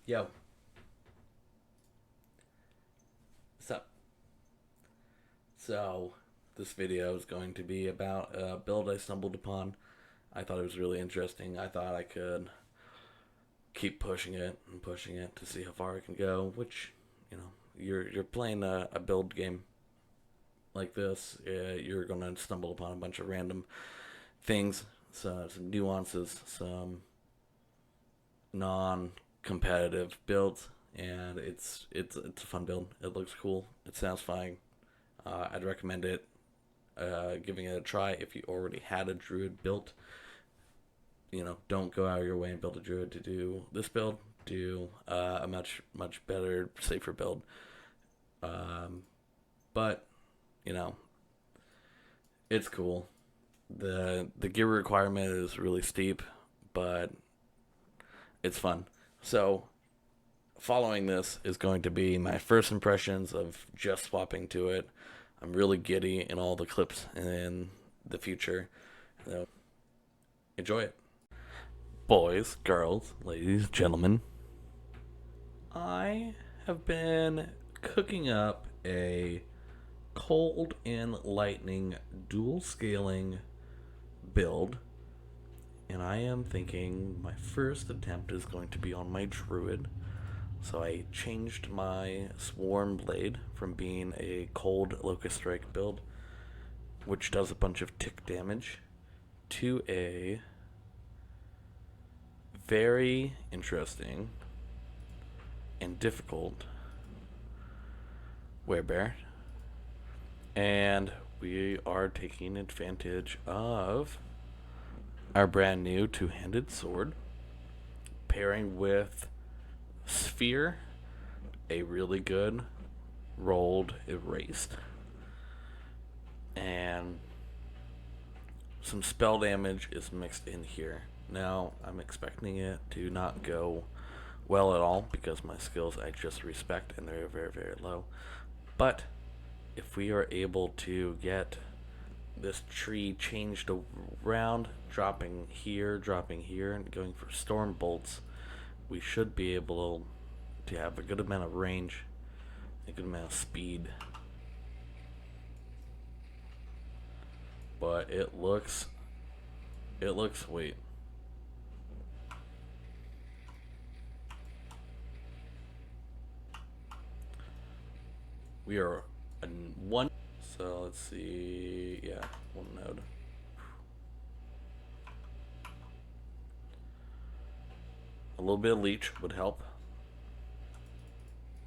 Yo, what's up? So, this video is going to be about a build I stumbled upon. I thought it was really interesting. I thought I could keep pushing it and pushing it to see how far I can go, which, you're playing a build game like this, you're going to stumble upon a bunch of random things, some nuances, some non-competitive builds, and it's a fun build. It looks cool. It's satisfying. I'd recommend it, giving it a try if you already had a druid built. Don't go out of your way and build a druid to do this build. Do a much better, safer build. But you know, it's cool. The gear requirement is really steep, but it's fun. So following this is going to be my first impressions of just swapping to it. I'm really giddy in all the clips in the future. So enjoy it. Boys, girls, ladies, gentlemen, I have been cooking up a cold and lightning dual scaling build, and I am thinking my first attempt is going to be on my druid. So I changed my swarm blade from being a cold locust strike build, which does a bunch of tick damage, to a very interesting and difficult WareBear. And we are taking advantage of our brand new two-handed sword, pairing with Sphere, a really good rolled erased, and some spell damage is mixed in here. Now, I'm expecting it to not go well at all because my skills I just respect and they're very, very low. But if we are able to get this tree changed around, dropping here, and going for storm bolts, we should be able to have a good amount of range, a good amount of speed. But it looks, wait. We are in one, so let's see, yeah, one node. A little bit of leech would help.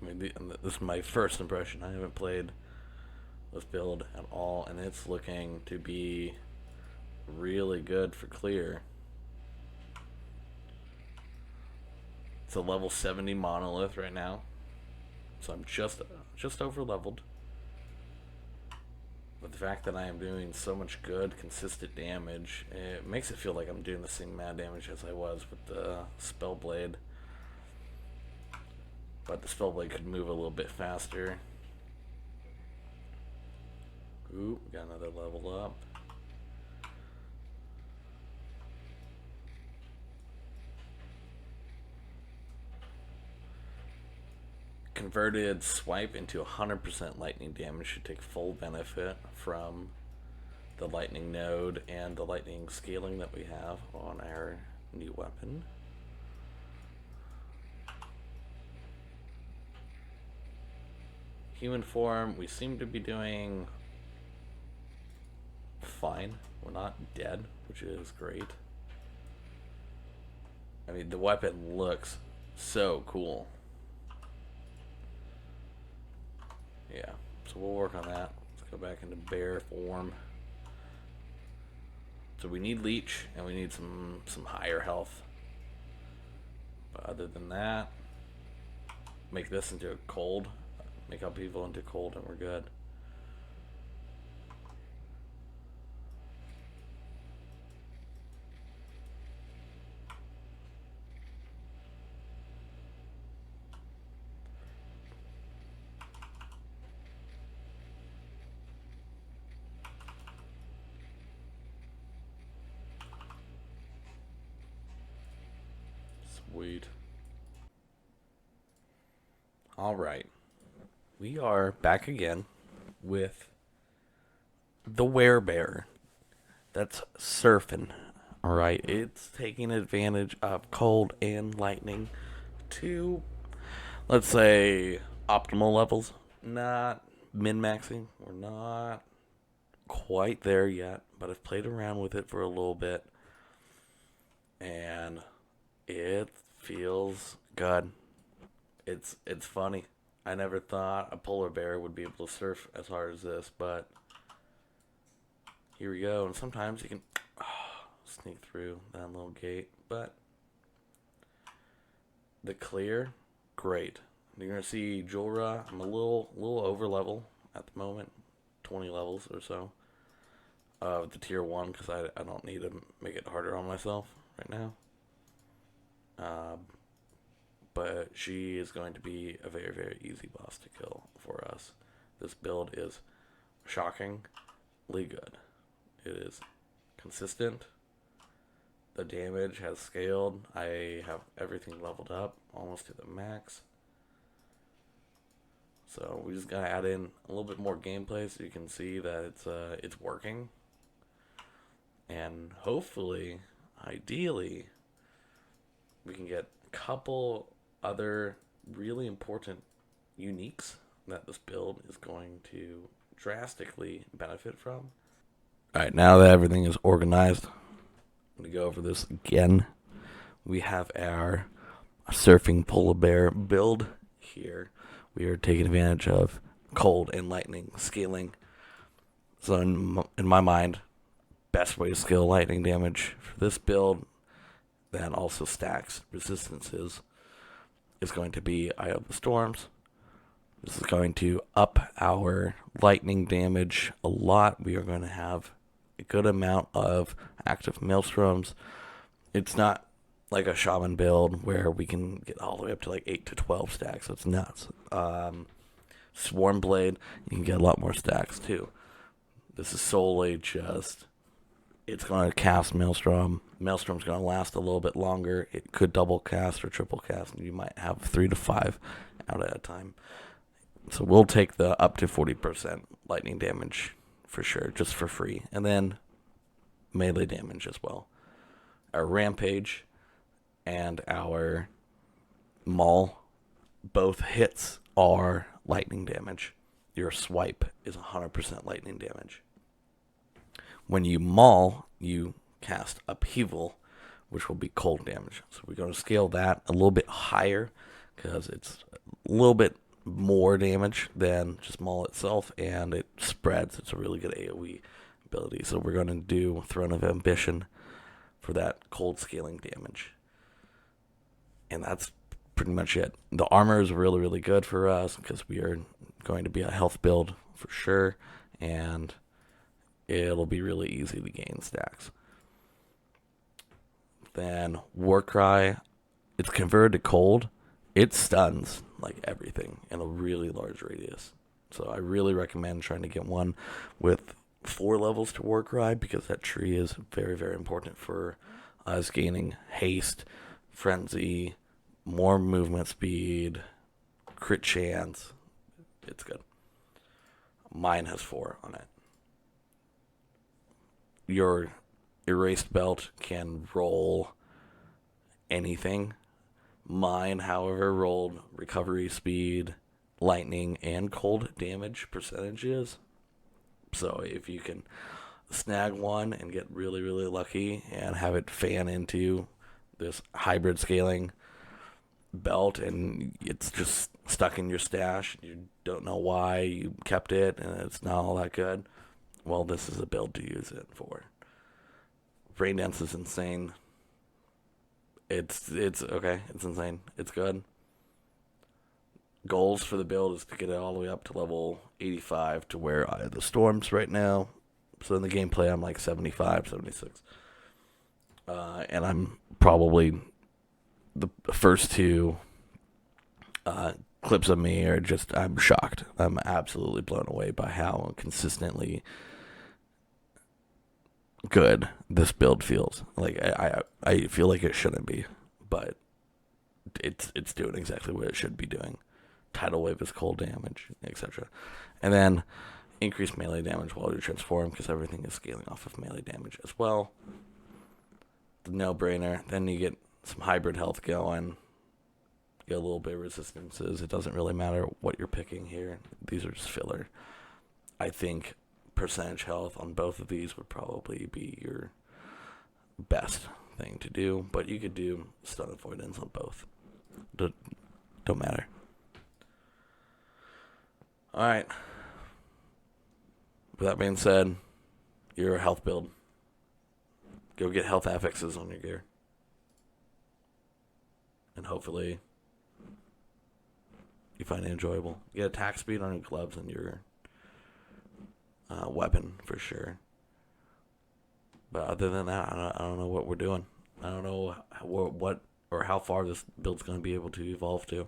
Maybe this is my first impression. I haven't played this build at all, and it's looking to be really good for clear. It's a level 70 monolith right now, so I'm just over leveled. But the fact that I am doing so much good, consistent damage, it makes it feel like I'm doing the same mad damage as I was with the spell blade. But the spell blade could move a little bit faster. Ooh, got another level up. Converted swipe into 100% lightning damage should take full benefit from the lightning node and the lightning scaling that we have on our new weapon. Human form, we seem to be doing fine. We're not dead, which is great. I mean, the weapon looks so cool. Yeah, so we'll work on that. Let's go back into bear form. So we need leech and we need some higher health. But other than that, make this into a cold. Make upheaval into cold and we're good. Sweet. All right. We are back again with the WareBear. That's surfing. All right. It's taking advantage of cold and lightning to, let's say, optimal levels. Not min-maxing. We're not quite there yet, but I've played around with it for a little bit, and it feels good. It's funny. I never thought a polar bear would be able to surf as hard as this, but here we go. And sometimes you can sneak through that little gate, but the clear, great. You're gonna see Julra. I'm a little over level at the moment, 20 levels or so of the tier 1 because I don't need to make it harder on myself right now. But she is going to be a very, very easy boss to kill for us. This build is shockingly good. It is consistent. The damage has scaled. I have everything leveled up almost to the max. So we just gotta add in a little bit more gameplay so you can see that it's working. And hopefully, ideally, we can get a couple other really important uniques that this build is going to drastically benefit from. Alright, now that everything is organized, I'm going to go over this again. We have our surfing polar bear build here. We are taking advantage of cold and lightning scaling. So in my mind, best way to scale lightning damage for this build that also stacks resistances is going to be Eye of the Storms. This is going to up our lightning damage a lot. We are going to have a good amount of active maelstroms. It's not like a shaman build where we can get all the way up to like 8 to 12 stacks. That's nuts. Swarm Blade, you can get a lot more stacks too. This is solely just, it's going to cast Maelstrom. Maelstrom's going to last a little bit longer. It could double cast or triple cast, and you might have 3 to 5 out at a time. So we'll take the up to 40% lightning damage for sure, just for free. And then melee damage as well. Our Rampage and our Maul, both hits are lightning damage. Your swipe is 100% lightning damage. When you maul, you cast Upheaval, which will be cold damage. So we're going to scale that a little bit higher because it's a little bit more damage than just maul itself, and it spreads. It's a really good AoE ability. So we're going to do Throne of Ambition for that cold scaling damage. And that's pretty much it. The armor is really, really good for us because we are going to be a health build for sure, and it'll be really easy to gain stacks. Then Warcry, it's converted to cold. It stuns like everything in a really large radius. So I really recommend trying to get one with 4 levels to Warcry because that tree is very, very important for us gaining haste, frenzy, more movement speed, crit chance. It's good. Mine has 4 on it. Your erased belt can roll anything. Mine, however, rolled recovery speed, lightning, and cold damage percentages. So if you can snag one and get really, really lucky and have it fan into this hybrid scaling belt and it's just stuck in your stash, you don't know why you kept it and it's not all that good, well, this is a build to use it for. Brain Dance is insane. It's okay. It's insane. It's good. Goals for the build is to get it all the way up to level 85 to where Eye of the Storms right now. So in the gameplay, I'm like 75, 76. And I'm probably the first 2 clips of me are just, I'm shocked. I'm absolutely blown away by how consistently good this build feels. Like I feel like it shouldn't be, but it's doing exactly what it should be doing. Tidal Wave is cold damage, etc. And then increase melee damage while you transform, because everything is scaling off of melee damage as well. The no-brainer. Then you get some hybrid health going. Get a little bit of resistances. It doesn't really matter what you're picking here. These are just filler. I think percentage health on both of these would probably be your best thing to do, but you could do stun avoidance on both. Don't matter. Alright. With that being said, your health build. Go get health affixes on your gear. And hopefully you find it enjoyable. Get attack speed on your gloves and your weapon for sure. But other than that, I don't know what we're doing. I don't know what or how far this build's going to be able to evolve to.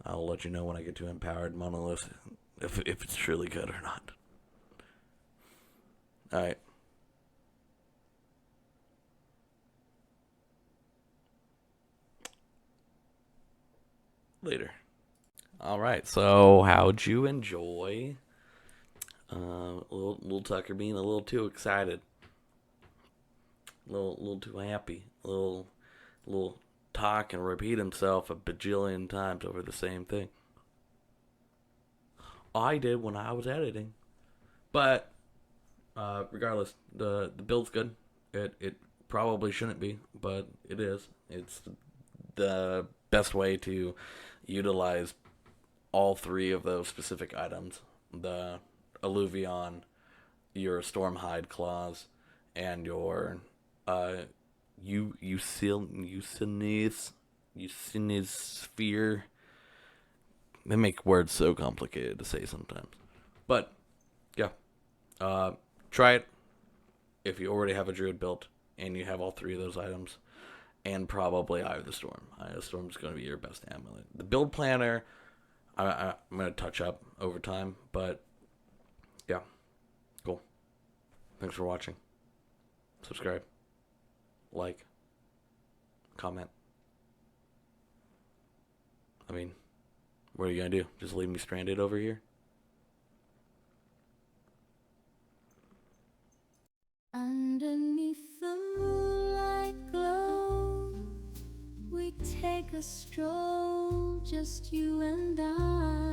I'll let you know when I get to empowered monolith if it's truly good or not. Alright. Later. Alright, so how'd you enjoy little Tucker being a little too excited? A little too happy. A little talk and repeat himself a bajillion times over the same thing. I did when I was editing. But regardless, the build's good. It probably shouldn't be, but it is. It's the best way to utilize all three of those specific items: the Alluvion, your Stormhide claws, and your Eucynith sphere. They make words so complicated to say sometimes. But yeah, try it if you already have a druid built and you have all three of those items, and probably Eye of the Storm. Eye of the Storm is going to be your best amulet. The build planner, I'm going to touch up over time, but yeah, cool. Thanks for watching. Subscribe, like, comment. I mean, what are you going to do? Just leave me stranded over here? Underneath the moonlight glow, we take a stroll, just you and I.